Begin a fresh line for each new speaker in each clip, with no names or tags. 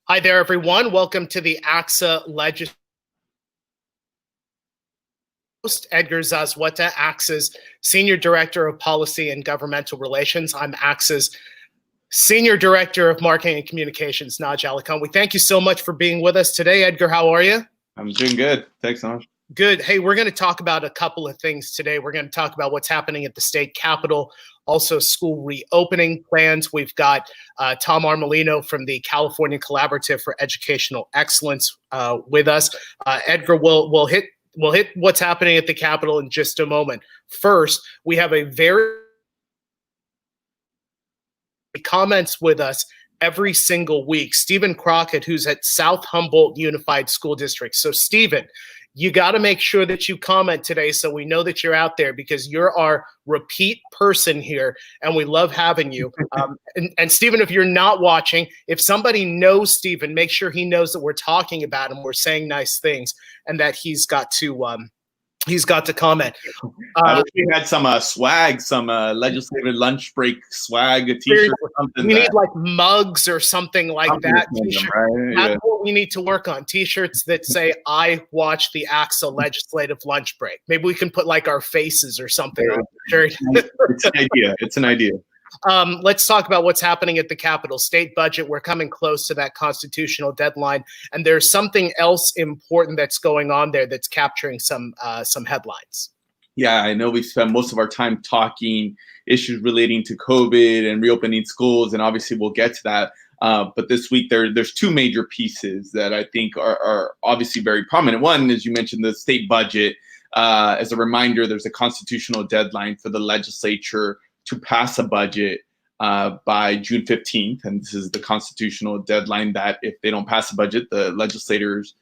Hi there, everyone. Welcome to the ACSA Legislative host, Edgar Zazweta, ACSA's Senior Director of Policy and Governmental Relations. I'm ACSA's Senior Director of Marketing and Communications, Naj Alikhan. We thank you so much for being with us today. Edgar, how are you?
I'm doing good. Thanks, Naj.
Good. Hey, we're going to talk about a couple of things today. We're going to talk about what's happening at the state capitol, also school reopening plans. We've got Tom Armelino from the California Collaborative for Educational Excellence with us. Edgar, we'll hit what's happening at the capitol in just a moment. First, we have a very comments with us every single week, Stephen Crockett, who's at South Humboldt Unified School District. So, Stephen, you got to make sure that you comment today so we know that you're out there, because you're our repeat person here and we love having you. And Stephen, if you're not watching, if somebody knows Stephen, make sure he knows that we're talking about him, we're saying nice things, and that he's got to comment.
I wish we had some swag, some legislative lunch break swag, a t-shirt or something.
We need like mugs or something like that.
Right?
That's what we need to work on. T-shirts that say, I watch the ACSA Legislative Lunch Break. Maybe we can put like our faces or something on the shirt.
It's an idea. It's an idea.
Let's talk about what's happening at the Capitol. State budget, we're coming close to that constitutional deadline, and there's something else important that's going on there that's capturing some headlines.
Yeah, I know we spend most of our time talking issues relating to COVID and reopening schools, and obviously we'll get to that. But this week there's two major pieces that I think are obviously very prominent. One, as you mentioned, the state budget. As a reminder, there's a constitutional deadline for the legislature to pass a budget by June 15th. And this is the constitutional deadline that if they don't pass a budget, the legislators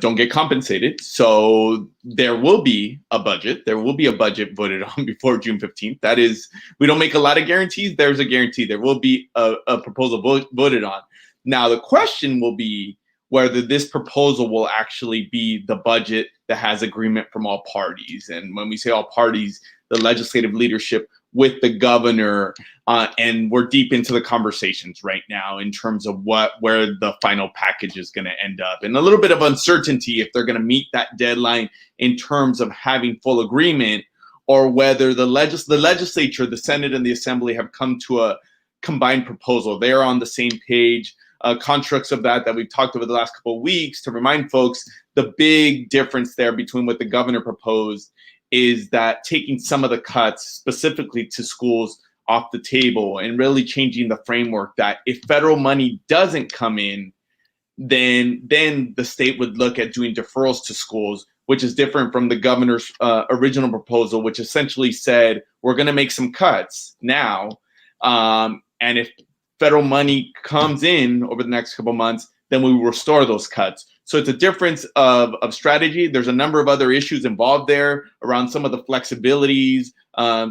don't get compensated. So there will be a budget. There will be a budget voted on before June 15th. That is, we don't make a lot of guarantees. There's a guarantee. There will be a proposal voted on. Now, the question will be whether this proposal will actually be the budget that has agreement from all parties. And when we say all parties, the legislative leadership with the governor, and we're deep into the conversations right now in terms of where the final package is going to end up, and a little bit of uncertainty if they're going to meet that deadline in terms of having full agreement, or whether the legislature, the Senate and the Assembly have come to a combined proposal. They are on the same page. Constructs of that we've talked over the last couple of weeks to remind folks, the big difference there between what the governor proposed is that taking some of the cuts specifically to schools off the table and really changing the framework that if federal money doesn't come in, then the state would look at doing deferrals to schools, which is different from the governor's original proposal, which essentially said, we're going to make some cuts now. And if federal money comes in over the next couple of months, then we will restore those cuts. So it's a difference of strategy. There's a number of other issues involved there around some of the flexibilities,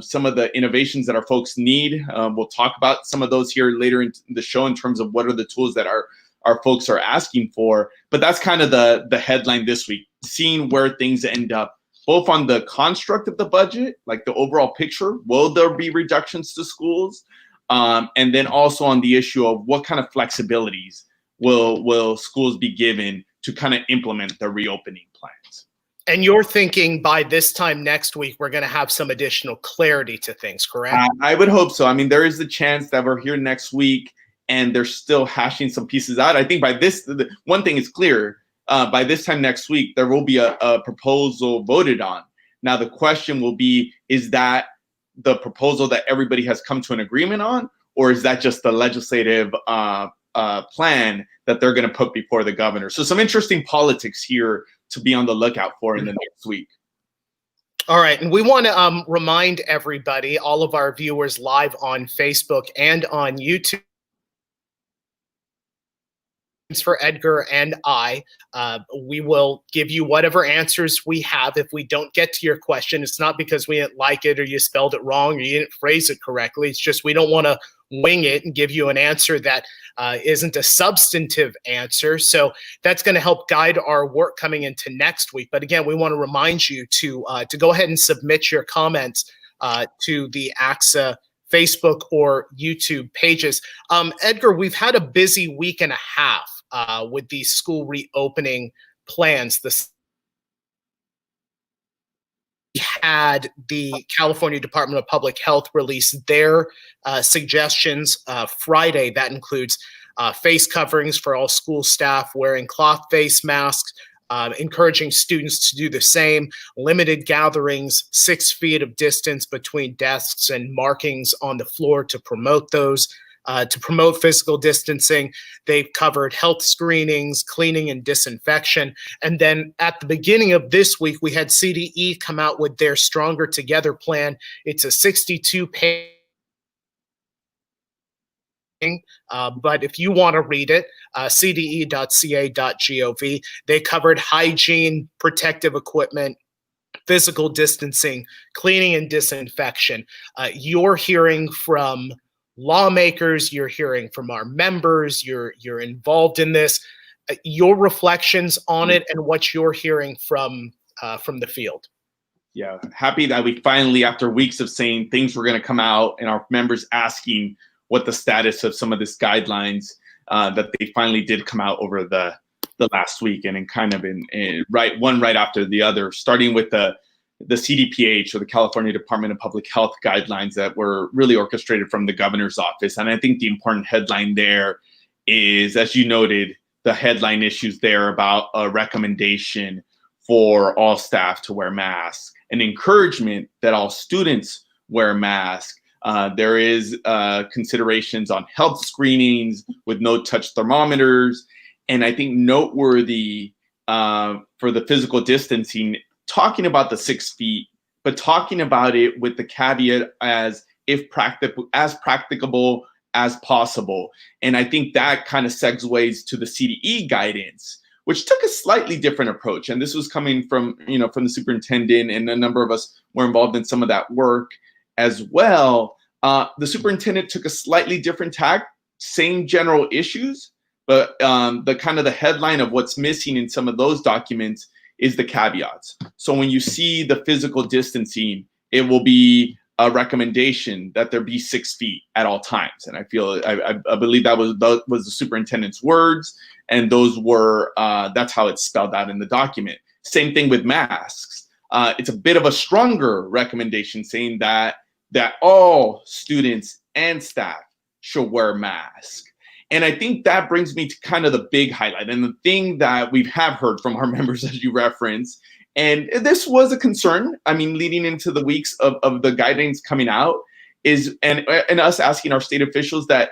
some of the innovations that our folks need. We'll talk about some of those here later in the show in terms of what are the tools that our folks are asking for. But that's kind of the headline this week, seeing where things end up, both on the construct of the budget, like the overall picture, will there be reductions to schools? And then also on the issue of what kind of flexibilities will schools be given to kind of implement the reopening plans.
And you're thinking by this time next week, we're going to have some additional clarity to things, correct?
I would hope so. I mean, there is the chance that we're here next week and they're still hashing some pieces out. I think by this, one thing is clear, by this time next week, there will be a proposal voted on. Now, the question will be, is that the proposal that everybody has come to an agreement on, or is that just the legislative plan that they're going to put before the governor? So some interesting politics here to be on the lookout for in the next week.
All right. And we want to remind everybody, all of our viewers live on Facebook and on YouTube, for Edgar and I, we will give you whatever answers we have. If we don't get to your question, it's not because we didn't like it or you spelled it wrong or you didn't phrase it correctly. It's just we don't want to wing it and give you an answer that isn't a substantive answer. So that's going to help guide our work coming into next week. But again, we want to remind you to go ahead and submit your comments to the ACSA Facebook or YouTube pages. Edgar, we've had a busy week and a half with these school reopening plans. Had the California Department of Public Health release their suggestions Friday. That includes face coverings for all school staff, wearing cloth face masks, encouraging students to do the same, limited gatherings, 6 feet of distance between desks, and markings on the floor to promote those. To promote physical distancing. They've covered health screenings, cleaning and disinfection. And then at the beginning of this week, we had CDE come out with their Stronger Together plan. It's a 62-page, but if you want to read it, cde.ca.gov. They covered hygiene, protective equipment, physical distancing, cleaning and disinfection. You're hearing from lawmakers, you're hearing from our members, you're involved in this. Your reflections on it and what you're hearing from the field.
Yeah, happy that we finally, after weeks of saying things were going to come out and our members asking what the status of some of these guidelines, that they finally did come out over the last week, and in kind of in right after the other, starting with the CDPH, or the California Department of Public Health guidelines that were really orchestrated from the governor's office. And I think the important headline there is, as you noted, the headline issues there about a recommendation for all staff to wear masks, an encouragement that all students wear masks. There is considerations on health screenings with no-touch thermometers. And I think noteworthy for the physical distancing, talking about the 6 feet, but talking about it with the caveat as practicable as possible. And I think that kind of segues to the CDE guidance, which took a slightly different approach. And this was coming from the superintendent, and a number of us were involved in some of that work as well. The superintendent took a slightly different tack, same general issues, but the headline of what's missing in some of those documents is the caveats. So when you see the physical distancing, it will be a recommendation that there be 6 feet at all times. And I believe that was the superintendent's words, and those were that's how it's spelled out in the document. Same thing with masks. It's a bit of a stronger recommendation, saying that all students and staff should wear masks. And I think that brings me to kind of the big highlight, and the thing that we have heard from our members, as you referenced, and this was a concern, leading into the weeks of the guidance coming out, is and us asking our state officials that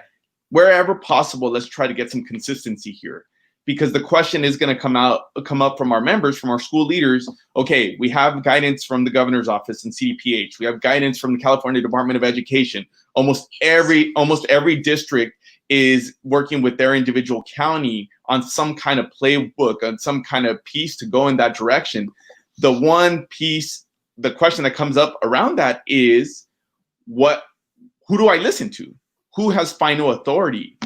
wherever possible, let's try to get some consistency here. Because the question is going to come up from our members, from our school leaders. Okay, we have guidance from the governor's office and CDPH. We have guidance from the California Department of Education. Almost every district is working with their individual county on some kind of playbook, on some kind of piece to go in that direction. The one piece, the question that comes up around that is, who do I listen to? Who has final authority?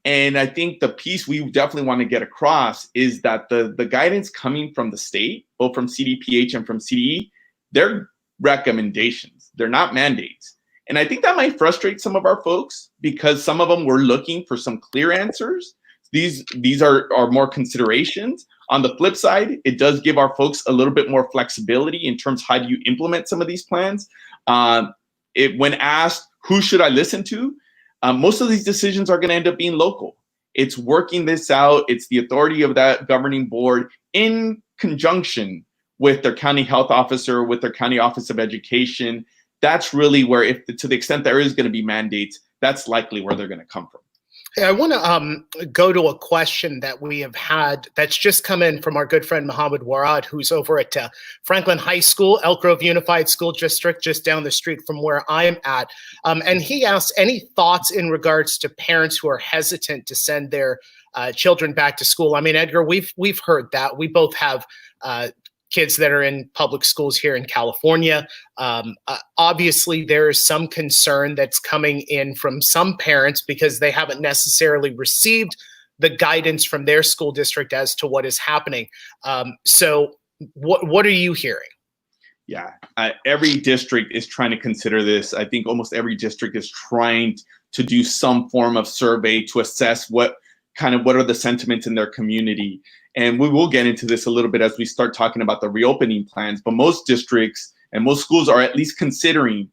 And I think the piece we definitely want to get across is that the guidance coming from the state, both from CDPH and from CDE, they're recommendations. They're not mandates. And I think that might frustrate some of our folks, because some of them were looking for some clear answers. These are more considerations. On the flip side, it does give our folks a little bit more flexibility in terms of how do you implement some of these plans. When asked, who should I listen to? Most of these decisions are going to end up being local. It's working this out. It's the authority of that governing board in conjunction with their county health officer, with their county office of education. That's really where, to the extent there is going to be mandates, that's likely where they're going to come from.
Hey, I want to go to a question that we have had that's just come in from our good friend Mohammed Warad, who's over at Franklin High School, Elk Grove Unified School District, just down the street from where I'm at. And he asked, any thoughts in regards to parents who are hesitant to send their children back to school? Edgar, we've heard that. We both have kids that are in public schools here in California. Obviously, there is some concern that's coming in from some parents because they haven't necessarily received the guidance from their school district as to what is happening. So what are you hearing?
Yeah, every district is trying to consider this. I think almost every district is trying to do some form of survey to assess what kind of what are the sentiments in their community. And we will get into this a little bit as we start talking about the reopening plans, but most districts and most schools are at least considering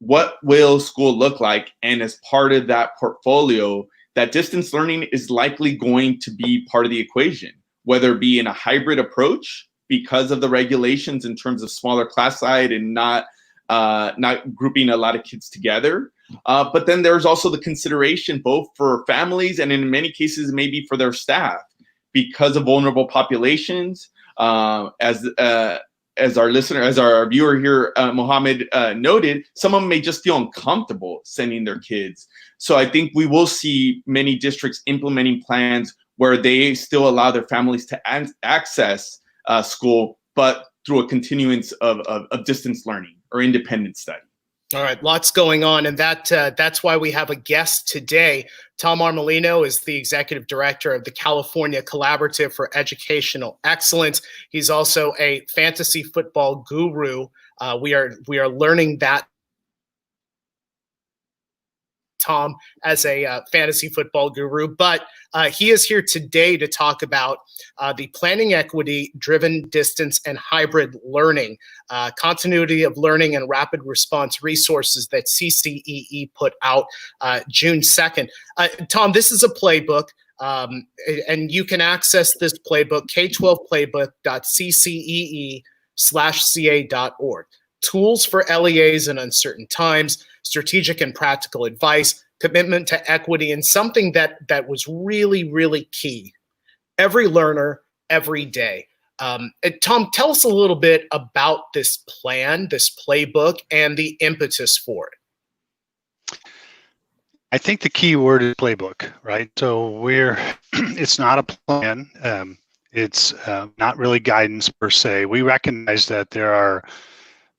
what will school look like. And as part of that portfolio, that distance learning is likely going to be part of the equation, whether it be in a hybrid approach because of the regulations in terms of smaller class size and not grouping a lot of kids together. But then there's also the consideration both for families and in many cases maybe for their staff because of vulnerable populations. As our viewer here, Mohammed, noted, some of them may just feel uncomfortable sending their kids. So I think we will see many districts implementing plans where they still allow their families to access school, but through a continuance of distance learning or independent study.
All right, lots going on, and that's why we have a guest today. Tom Armelino is the executive director of the California Collaborative for Educational Excellence. He's also a fantasy football guru. We are learning that Tom as a fantasy football guru, but he is here today to talk about the planning equity driven distance and hybrid learning, continuity of learning and rapid response resources that CCEE put out June 2nd. Tom, this is a playbook, and you can access this playbook, k12playbook.ccee/ca.org. Tools for LEAs in uncertain times, strategic and practical advice, commitment to equity, and something that was really, really key. Every learner, every day. Tom, tell us a little bit about this plan, this playbook, and the impetus for it.
I think the key word is playbook, right? So it's not a plan. It's not really guidance per se. We recognize that there are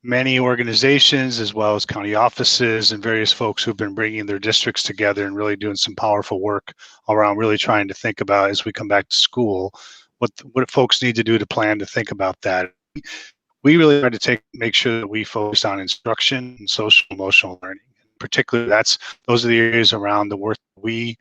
many organizations as well as county offices and various folks who've been bringing their districts together and really doing some powerful work around really trying to think about, as we come back to school, what folks need to do to plan to think about that. We really try to make sure that we focus on instruction and social emotional learning. Particularly, those are the areas around the work we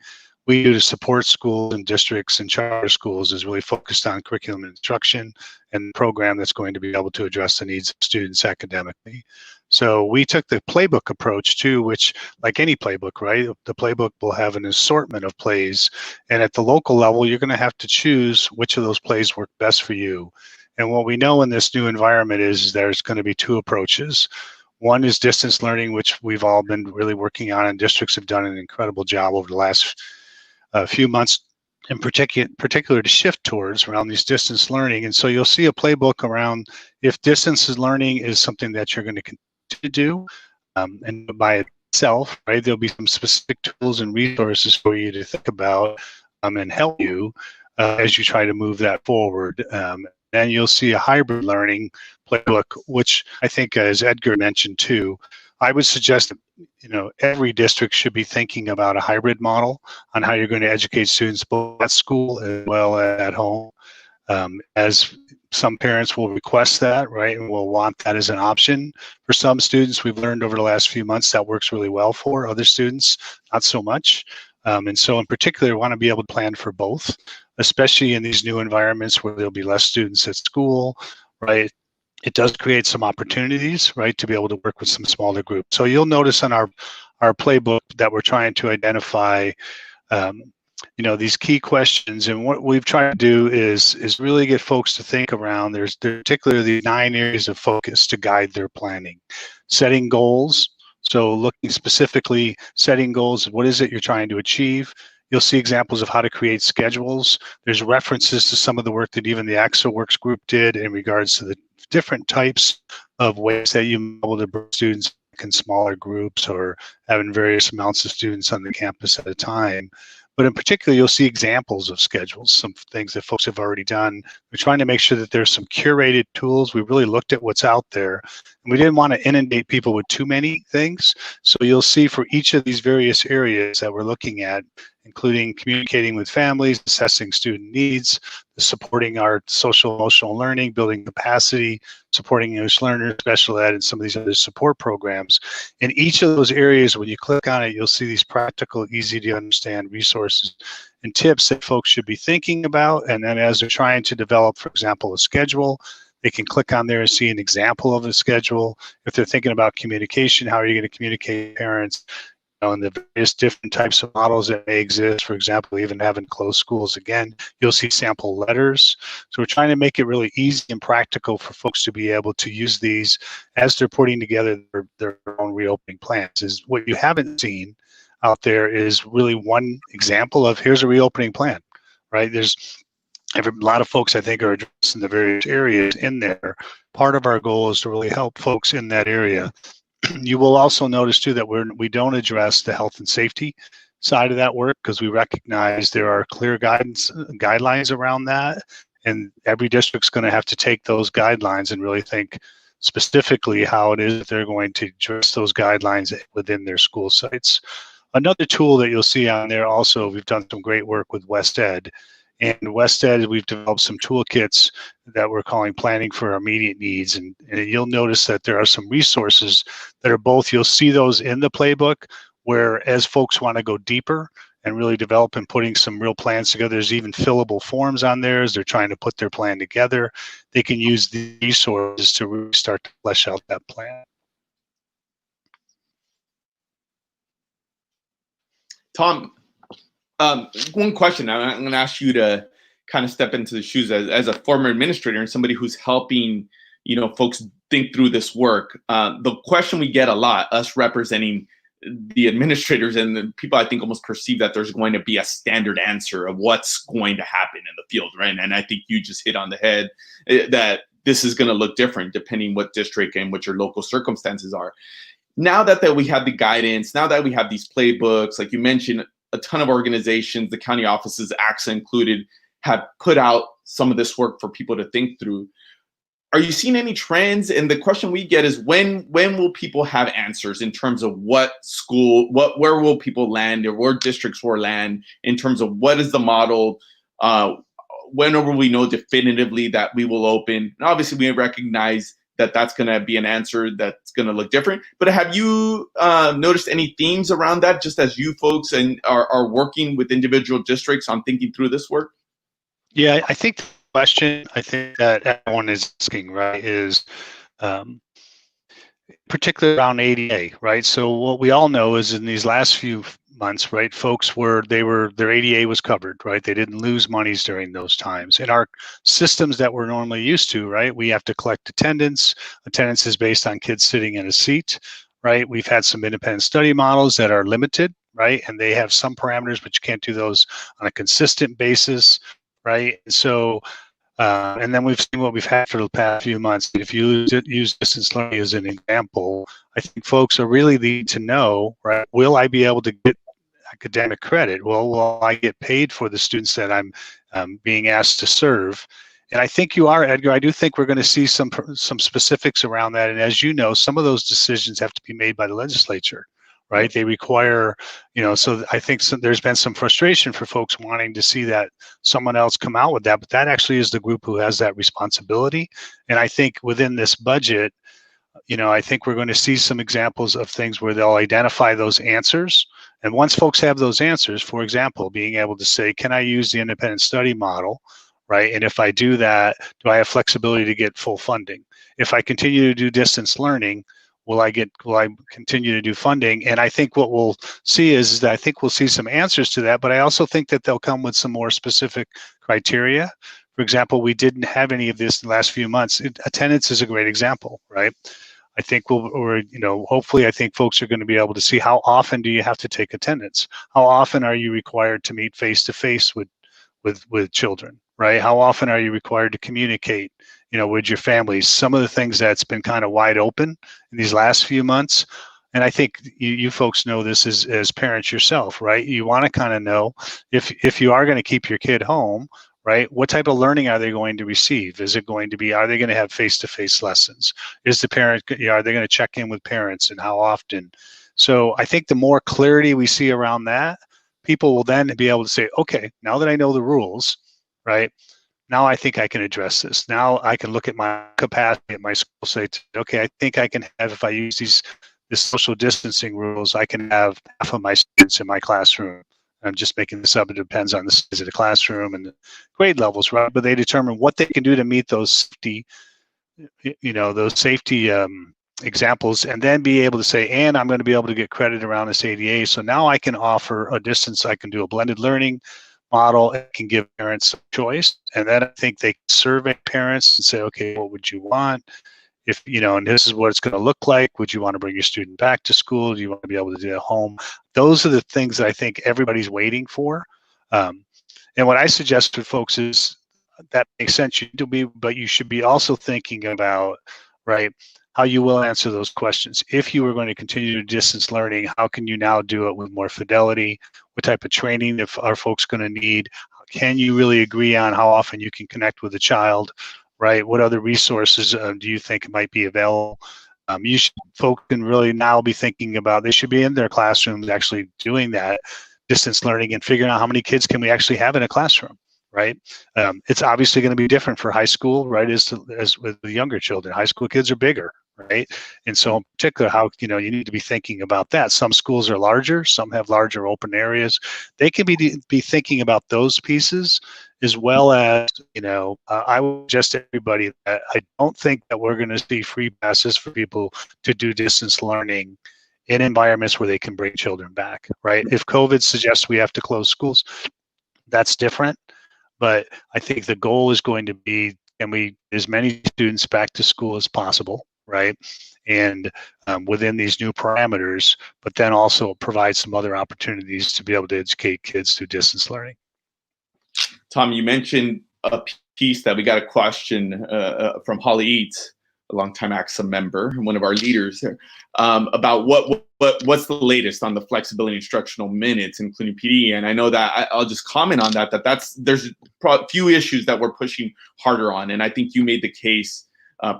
do to support schools and districts and charter schools is really focused on curriculum and instruction and the program that's going to be able to address the needs of students academically. So we took the playbook approach too, which, like any playbook, right? The playbook will have an assortment of plays. And at the local level, you're going to have to choose which of those plays work best for you. And what we know in this new environment is there's going to be two approaches. One is distance learning, which we've all been really working on, and districts have done an incredible job over the last few months in particular to shift towards around these distance learning. And so you'll see a playbook around if distance learning is something that you're going to continue to do, and by itself, right, there'll be some specific tools and resources for you to think about and help you as you try to move that forward. Then you'll see a hybrid learning playbook, which I think, as Edgar mentioned too, I would suggest that every district should be thinking about a hybrid model on how you're going to educate students both at school as well as at home. As some parents will request that, right, and will want that as an option. For some students, we've learned over the last few months that works really well for. Other students, not so much. And so in particular, want to be able to plan for both, especially in these new environments where there'll be less students at school, right? It does create some opportunities, right, to be able to work with some smaller groups. So you'll notice on our playbook that we're trying to identify, these key questions. And what we've tried to do is really get folks to think around. There's particularly 9 areas of focus to guide their planning. Setting goals. So looking specifically, setting goals, what is it you're trying to achieve? You'll see examples of how to create schedules. There's references to some of the work that even the ACSA Works group did in regards to the different types of ways that you're able to bring students in smaller groups or having various amounts of students on the campus at a time. But in particular, you'll see examples of schedules, some things that folks have already done. We're trying to make sure that there's some curated tools. We really looked at what's out there, And we didn't want to inundate people with too many things. So you'll see for each of these various areas that we're looking at, including communicating with families, assessing student needs, supporting our social emotional learning, building capacity, supporting English learners, special ed, and some of these other support programs. In each of those areas, when you click on it, you'll see these practical, easy to understand resources and tips that folks should be thinking about. And then as they're trying to develop, for example, a schedule, they can click on there and see an example of the schedule. If they're thinking about communication, how are you going to communicate with parents? And the various different types of models that may exist, for example, even having closed schools again, you'll see sample letters. So we're trying to make it really easy and practical for folks to be able to use these as they're putting together their own reopening plans. Is what you haven't seen out there is really one example of here's a reopening plan, right? There's a lot of folks I think are addressing the various areas in there. Part of our goal is to really help folks in that area. You will also notice too that we don't address the health and safety side of that work because we recognize there are clear guidelines around that, and every district's going to have to take those guidelines and really think specifically how it is that they're going to address those guidelines within their school sites. Another tool that you'll see on there also, we've done some great work with West Ed. And West Ed, we've developed some toolkits that we're calling Planning for Immediate Needs. And you'll notice that there are some resources that are both, you'll see those in the playbook, where as folks want to go deeper and really develop and putting some real plans together, there's even fillable forms on there as they're trying to put their plan together. They can use the resources to really start to flesh out that plan.
Tom, one question. I'm going to ask you to kind of step into the shoes as a former administrator and somebody who's helping, folks think through this work. The question we get a lot, us representing the administrators and the people, I think almost perceive that there's going to be a standard answer of what's going to happen in the field, right? And I think you just hit on the head that this is going to look different depending what district and what your local circumstances are. Now that we have the guidance, now that we have these playbooks, like you mentioned, a ton of organizations, the county offices, ACSA included, have put out some of this work for people to think through. Are you seeing any trends? And the question we get is when will people have answers in terms of what school, where will people land, or where districts will land in terms of what is the model? When will we know definitively that we will open? And obviously, we recognize that that's going to be an answer that's going to look different. But have you noticed any themes around that, just as you folks are working with individual districts on thinking through this work?
Yeah, I think the question that everyone is asking, right, is particularly around ADA, right? So what we all know is in these last few months, right, folks their ADA was covered, right? They didn't lose monies during those times. In our systems that we're normally used to, right, we have to collect attendance. Attendance is based on kids sitting in a seat, right? We've had some independent study models that are limited, right? And they have some parameters, but you can't do those on a consistent basis, right? So, and then we've seen what we've had for the past few months. If you use distance learning as an example, I think folks are really need to know, right? Will I be able to get academic credit? Will I get paid for the students that I'm being asked to serve? And I think you are, Edgar. I do think we're going to see some specifics around that. And as you know, some of those decisions have to be made by the legislature, right? They require, so I think there's been some frustration for folks wanting to see that someone else come out with that, but that actually is the group who has that responsibility. And I think within this budget, I think we're going to see some examples of things where they'll identify those answers. And once folks have those answers, for example, being able to say, can I use the independent study model, right? And if I do that, do I have flexibility to get full funding? If I continue to do distance learning, will I continue to do funding? And I think what we'll see is that I think we'll see some answers to that, but I also think that they'll come with some more specific criteria. For example, we didn't have any of this in the last few months. Attendance is a great example, right? I think hopefully I think folks are going to be able to see how often do you have to take attendance? How often are you required to meet face-to-face with children, right? How often are you required to communicate, with your families? Some of the things that's been kind of wide open in these last few months. And I think you folks know this as parents yourself, right? You want to kind of know if you are going to keep your kid home, right? What type of learning are they going to receive? Is it going to be, are they going to have face-to-face lessons? Is the parent, are they going to check in with parents, and how often? So I think the more clarity we see around that, people will then be able to say, okay, now that I know the rules, right? Now I think I can address this. Now I can look at my capacity at my school, say, okay, I think I can have, if I use this social distancing rules, I can have half of my students in my classroom. I'm just making this up. It depends on the size of the classroom and the grade levels, right? But they determine what they can do to meet those safety, examples, and then be able to say, and I'm going to be able to get credit around this ADA. So now I can offer a distance. I can do a blended learning model. It can give parents a choice. And then I think they survey parents and say, okay, what would you want? If, and this is what it's going to look like. Would you want to bring your student back to school? Do you want to be able to do it at home? Those are the things that I think everybody's waiting for. And what I suggest to folks is that makes sense to be, but you should be also thinking about, right, how you will answer those questions. If you are going to continue to distance learning, how can you now do it with more fidelity? What type of training are folks going to need? Can you really agree on how often you can connect with a child? Right? What other resources do you think might be available? Folks can really now be thinking about, they should be in their classrooms actually doing that distance learning and figuring out how many kids can we actually have in a classroom, right? It's obviously going to be different for high school, right? As with the younger children, high school kids are bigger, right? And so in particular, how, you need to be thinking about that. Some schools are larger, some have larger open areas. They can be thinking about those pieces, as well as, I would suggest to everybody that I don't think that we're going to see free passes for people to do distance learning in environments where they can bring children back, right? If COVID suggests we have to close schools, that's different. But I think the goal is going to be, can we get as many students back to school as possible, right? And within these new parameters, but then also provide some other opportunities to be able to educate kids through distance learning.
Tom, you mentioned a piece that we got a question from Holly Eads, a longtime ACSA member and one of our leaders there, about what's the latest on the flexibility instructional minutes, including PD. And I know that I'll just comment on that. There's a few issues that we're pushing harder on, and I think you made the case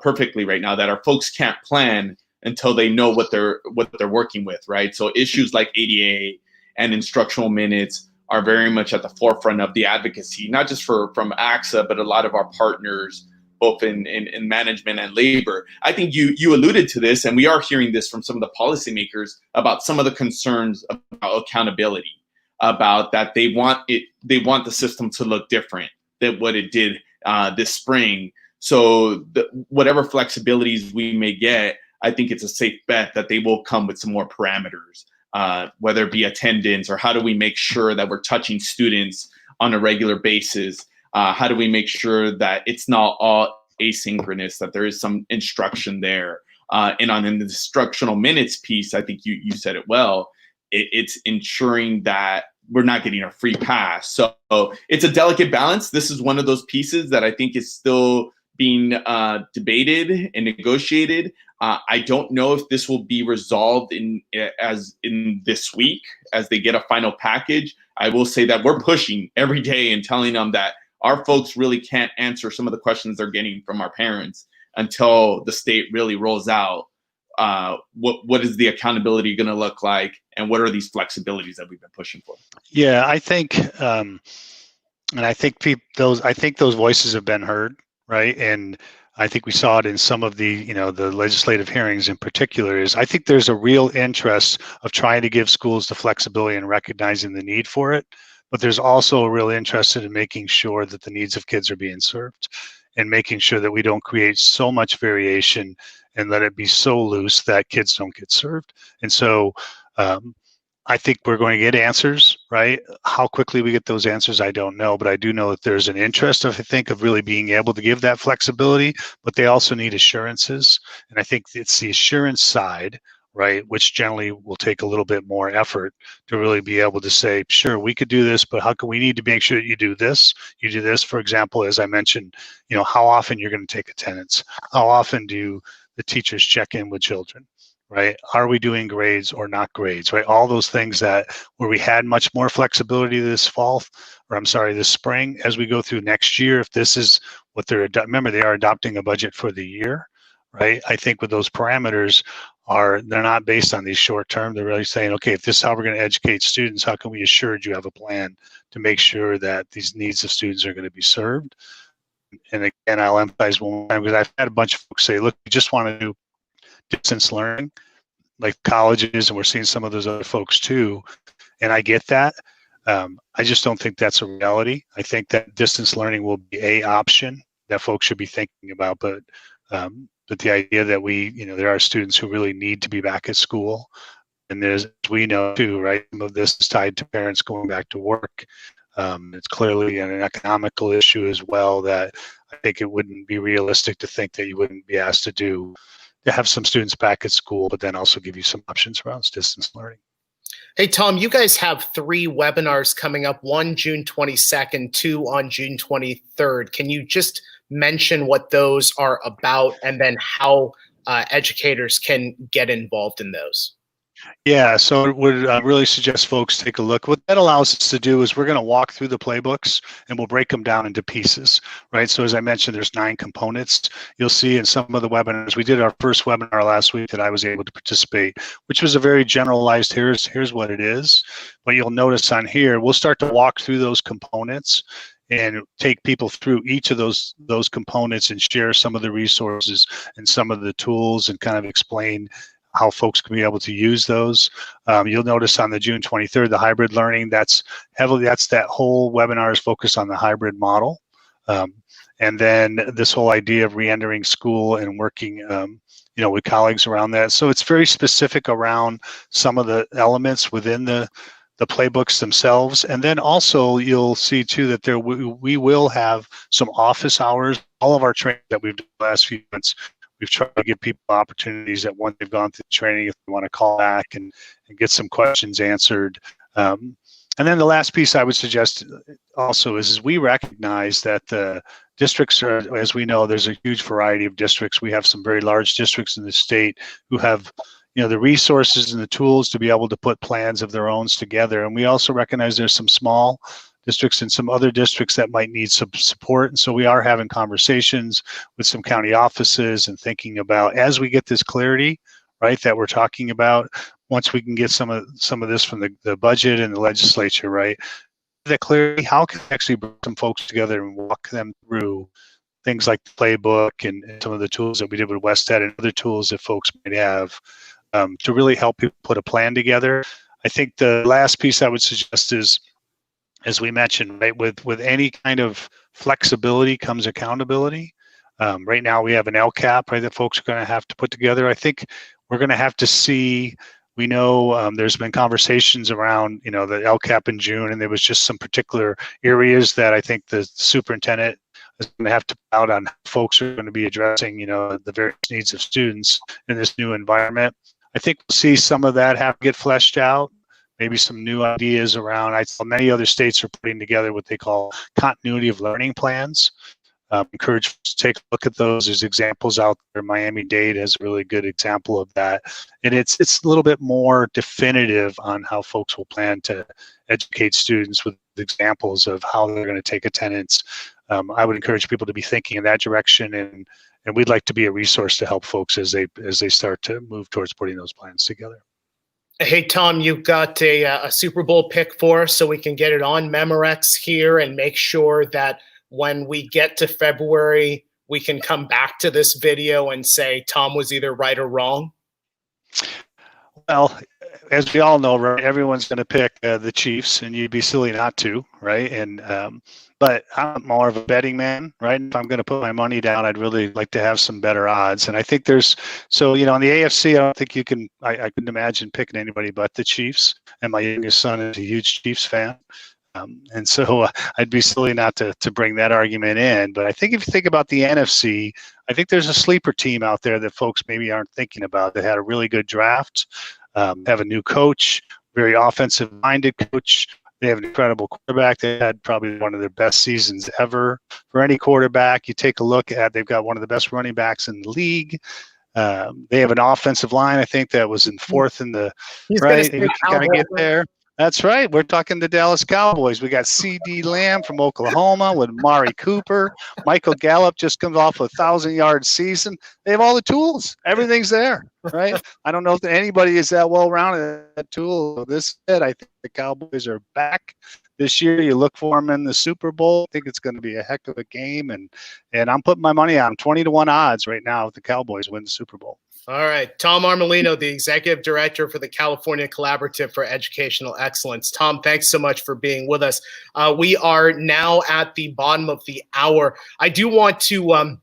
perfectly right now that our folks can't plan until they know what they're working with, right? So issues like ADA and instructional minutes are very much at the forefront of the advocacy, not just from ACSA, but a lot of our partners, both in management and labor. I think you alluded to this, and we are hearing this from some of the policymakers about some of the concerns about accountability, about that they want the system to look different than what it did this spring. So whatever flexibilities we may get, I think it's a safe bet that they will come with some more parameters. Whether it be attendance, or how do we make sure that we're touching students on a regular basis? How do we make sure that it's not all asynchronous, that there is some instruction there? And on the instructional minutes piece, I think you said it well. It's ensuring that we're not getting a free pass. So it's a delicate balance. This is one of those pieces that I think is still being debated and negotiated. I don't know if this will be resolved in this week as they get a final package. I will say that we're pushing every day and telling them that our folks really can't answer some of the questions they're getting from our parents until the state really rolls out what is the accountability going to look like, and what are these flexibilities that we've been pushing for.
Yeah, I think, and I think those voices have been heard, right? And I think we saw it in some of the, the legislative hearings in particular. I think there's a real interest of trying to give schools the flexibility and recognizing the need for it. But there's also a real interest in making sure that the needs of kids are being served, and making sure that we don't create so much variation and let it be so loose that kids don't get served. And so I think we're going to get answers, right? How quickly we get those answers, I don't know, but I do know that there's an interest, of really being able to give that flexibility, but they also need assurances. And I think it's the assurance side, right, which generally will take a little bit more effort to really be able to say, sure, we could do this, but how can we need to make sure that you do this? You do this, for example, as I mentioned, how often you're going to take attendance? How often do the teachers check in with children? right? Are we doing grades or not grades, right? All those things that where we had much more flexibility this fall, or I'm sorry, this spring, as we go through next year, if this is what remember, they are adopting a budget for the year, right? I think with those parameters they're not based on these short term. They're really saying, okay, if this is how we're going to educate students, how can we assure you have a plan to make sure that these needs of students are going to be served? And again, I'll emphasize one more time, because I've had a bunch of folks say, look, we just want to do distance learning like colleges, and we're seeing some of those other folks too. And I get that. I just don't think that's a reality. I think that distance learning will be a option that folks should be thinking about, but the idea that there are students who really need to be back at school, and there's, we know too, right, some of this is tied to parents going back to work. It's clearly an economical issue as well, that I think it wouldn't be realistic to think that you wouldn't be asked to have some students back at school, but then also give you some options around distance learning.
Hey, Tom, you guys have 3 webinars coming up, one June 22nd, 2 on June 23rd. Can you just mention what those are about, and then how educators can get involved in those?
Yeah, so I would really suggest folks take a look. What that allows us to do is we're going to walk through the playbooks and we'll break them down into pieces, right? So as I mentioned, there's 9 components. You'll see in some of the webinars, we did our first webinar last week that I was able to participate, which was a very generalized, here's what it is. But you'll notice on here, we'll start to walk through those components and take people through each of those components and share some of the resources and some of the tools and kind of explain how folks can be able to use those. You'll notice on the June 23rd, the hybrid learning, that's that whole webinar is focused on the hybrid model. And then this whole idea of re-entering school and working with colleagues around that. So it's very specific around some of the elements within the playbooks themselves. And then also you'll see too that we will have some office hours. All of our training that we've done the last few months, we've tried to give people opportunities that once they've gone through the training, if they want to call back and get some questions answered. And then the last piece I would suggest also is we recognize that the districts are, as we know, there's a huge variety of districts. We have some very large districts in the state who have the resources and the tools to be able to put plans of their own together. And we also recognize there's some small districts and some other districts that might need some support. And so we are having conversations with some county offices and thinking about, as we get this clarity, right, that we're talking about, once we can get some of this from the budget and the legislature, right, that clarity, how can we actually bring some folks together and walk them through things like the playbook and some of the tools that we did with WestEd and other tools that folks might have to really help people put a plan together. I think the last piece I would suggest is, as we mentioned, right, with any kind of flexibility comes accountability. Right now we have an LCAP, right, that folks are going to have to put together. I think we're going to have to see, we know there's been conversations around, the LCAP in June, and there was just some particular areas that I think the superintendent is going to have to put out on how folks are going to be addressing, the various needs of students in this new environment. I think we'll see some of that have to get fleshed out. Maybe some new ideas around, many other states are putting together what they call continuity of learning plans. Encourage folks to take a look at those. There's examples out there. Miami-Dade has a really good example of that. And it's a little bit more definitive on how folks will plan to educate students with examples of how they're going to take attendance. I would encourage people to be thinking in that direction, and we'd like to be a resource to help folks as they start to move towards putting those plans together.
Hey, Tom, you've got a Super Bowl pick for us so we can get it on Memorex here and make sure that when we get to February, we can come back to this video and say Tom was either right or wrong?
Well, as we all know, right, everyone's going to pick the Chiefs, and you'd be silly not to, right? And but I'm more of a betting man, right? If I'm going to put my money down, I'd really like to have some better odds. And I think in the AFC, I don't think you can, I couldn't imagine picking anybody but the Chiefs. And my youngest son is a huge Chiefs fan. And so I'd be silly not to bring that argument in. But I think if you think about the NFC, I think there's a sleeper team out there that folks maybe aren't thinking about that had a really good draft, have a new coach, very offensive-minded coach. They have an incredible quarterback. They had probably one of their best seasons ever for any quarterback. You take a look at, they've got one of the best running backs in the league. They have an offensive line, I think, that was in fourth in the
He's gonna
right.
say
We got to
Cowboys.
get there. That's right. We're talking the Dallas Cowboys. We got C.D. Lamb from Oklahoma with Mari Cooper. Michael Gallup just comes off a 1,000-yard season. They have all the tools. Everything's there, right? I don't know if anybody is that well-rounded at that tool. This said, I think the Cowboys are back this year. You look for them in the Super Bowl. I think it's going to be a heck of a game, and I'm putting my money on 20-1 odds right now if the Cowboys win the Super Bowl.
All right. Tom Armelino, the Executive Director for the California Collaborative for Educational Excellence. Tom, thanks so much for being with us. We are now at the bottom of the hour. I do want to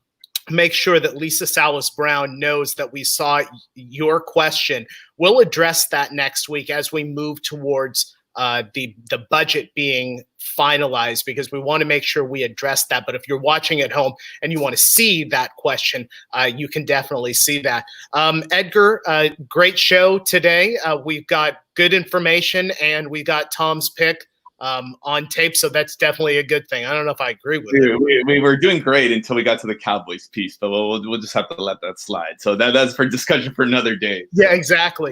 make sure that Lisa Salas Brown knows that we saw your question. We'll address that next week as we move towards the budget being finalized, because we want to make sure we address that. But if you're watching at home and you want to see that question, you can definitely see that. Edgar, great show today. We've got good information and we got Tom's pick on tape, so that's definitely a good thing. I don't know if I agree with it.
We were doing great until we got to the Cowboys piece, but we'll just have to let that slide. So that's for discussion for another day.
Yeah, exactly.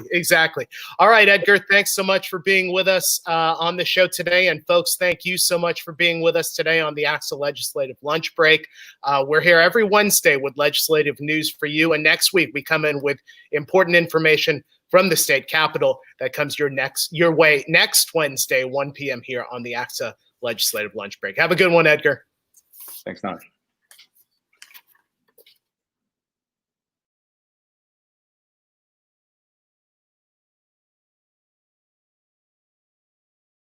All right, Edgar, thanks so much for being with us on the show today. And folks, thank you so much for being with us today on the ACSA Legislative Lunch Break. We're here every Wednesday with legislative news for you. And next week, we come in with important information from the state capitol that comes your way next Wednesday, 1 p.m. here on the ACSA Legislative Lunch Break. Have a good one, Edgar.
Thanks, Naj.